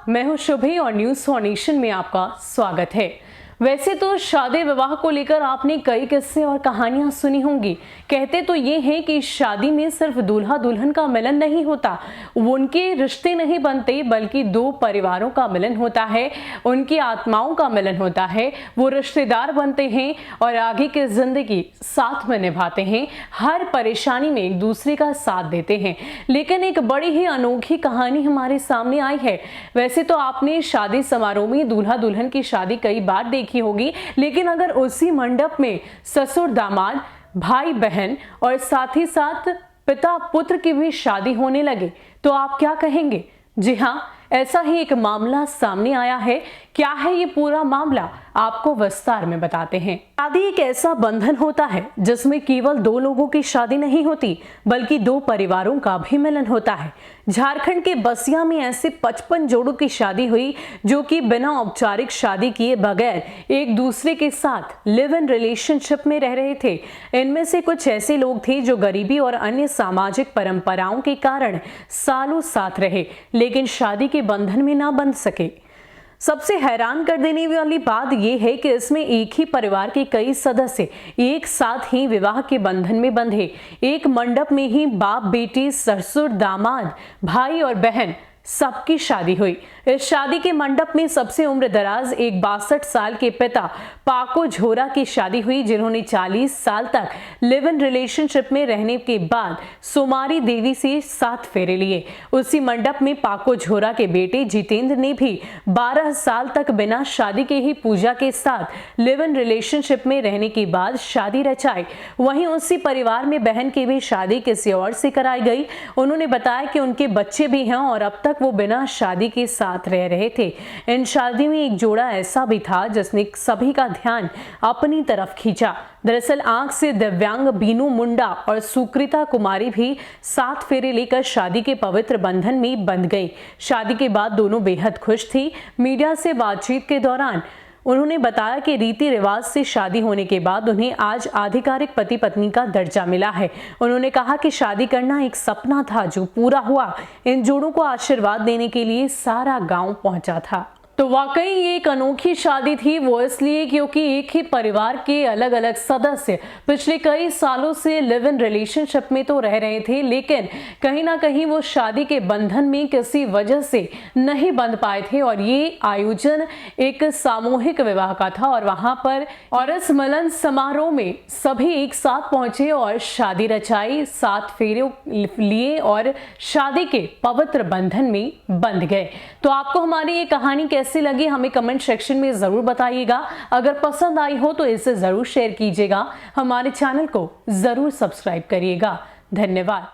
मैं हूं शुभी और न्यूज़ फॉर नेशन में आपका स्वागत है। वैसे तो शादी विवाह को लेकर आपने कई किस्से और कहानियां सुनी होंगी। कहते तो ये हैं कि शादी में सिर्फ दूल्हा दुल्हन का मिलन नहीं होता, उनके रिश्ते नहीं बनते बल्कि दो परिवारों का मिलन होता है, उनकी आत्माओं का मिलन होता है। वो रिश्तेदार बनते हैं और आगे की जिंदगी साथ में निभाते हैं, हर परेशानी में एक दूसरे का साथ देते हैं। लेकिन एक बड़ी ही अनोखी कहानी हमारे सामने आई है। वैसे तो आपने शादी समारोह में दूल्हा दुल्हन की शादी कई बार देखी होगी, लेकिन अगर उसी मंडप में ससुर दामाद, भाई बहन और साथ ही साथ पिता पुत्र की भी शादी होने लगे तो आप क्या कहेंगे? जी हाँ, ऐसा ही एक मामला सामने आया है। क्या है ये पूरा मामला, आपको विस्तार में बताते हैं। शादी एक ऐसा बंधन होता है जिसमें केवल दो लोगों की शादी नहीं होती बल्कि दो परिवारों का भी मिलन होता है। झारखंड के बसिया में ऐसे 55 जोड़ों की शादी हुई जो कि बिना औपचारिक शादी किए बगैर एक दूसरे के साथ लिव इन रिलेशनशिप में रह रहे थे। इनमें से कुछ ऐसे लोग थे जो गरीबी और अन्य सामाजिक परंपराओं के कारण सालों साथ रहे लेकिन शादी के बंधन में ना बंध सके। सबसे हैरान कर देने वाली बात यह है कि इसमें एक ही परिवार के कई सदस्य एक साथ ही विवाह के बंधन में बंधे। एक मंडप में ही बाप बेटी, ससुर दामाद, भाई और बहन सबकी शादी हुई। इस शादी के मंडप में सबसे उम्र दराज एक 62 साल के पिता पाको झोरा की शादी हुई, जिन्होंने 40 साल तक लिव इन रिलेशनशिप में रहने के बाद सुमारी देवी से 7 फेरे लिए। उसी मंडप में पाको झोरा के बेटे जितेंद्र ने भी 12 साल तक बिना शादी के ही पूजा के साथ लिव इन रिलेशनशिप में रहने के बाद शादी रचाई। वहीं उसी परिवार में बहन की भी शादी किसी और से कराई गई। उन्होंने बताया कि उनके बच्चे भी हैं और अब तक वो बिना शादी के साथ रह रहे थे। इन शादी में एक जोड़ा ऐसा भी था जिसने सभी का ध्यान अपनी तरफ खींचा। दरअसल आंख से दिव्यांग बीनू मुंडा और सुकृता कुमारी भी 7 फेरे लेकर शादी के पवित्र बंधन में बंध गई। शादी के बाद दोनों बेहद खुश थी। मीडिया से बातचीत के दौरान उन्होंने बताया कि रीति रिवाज से शादी होने के बाद उन्हें आज आधिकारिक पति पत्नी का दर्जा मिला है। उन्होंने कहा कि शादी करना एक सपना था जो पूरा हुआ। इन जोड़ों को आशीर्वाद देने के लिए सारा गांव पहुंचा था। तो वाकई ये एक अनोखी शादी थी, वो इसलिए क्योंकि एक ही परिवार के अलग अलग सदस्य पिछले कई सालों से लिव इन रिलेशनशिप में तो रह रहे थे, लेकिन कहीं ना कहीं वो शादी के बंधन में किसी वजह से नहीं बंध पाए थे। और ये आयोजन एक सामूहिक विवाह का था और वहां पर और इस मिलन समारोह में सभी एक साथ पहुंचे और शादी रचाई, 7 फेरे लिए और शादी के पवित्र बंधन में बंध गए। तो आपको हमारी ये कहानी कैसी लगी हमें कमेंट सेक्शन में जरूर बताइएगा। अगर पसंद आई हो तो इसे जरूर शेयर कीजिएगा। हमारे चैनल को जरूर सब्सक्राइब करिएगा। धन्यवाद।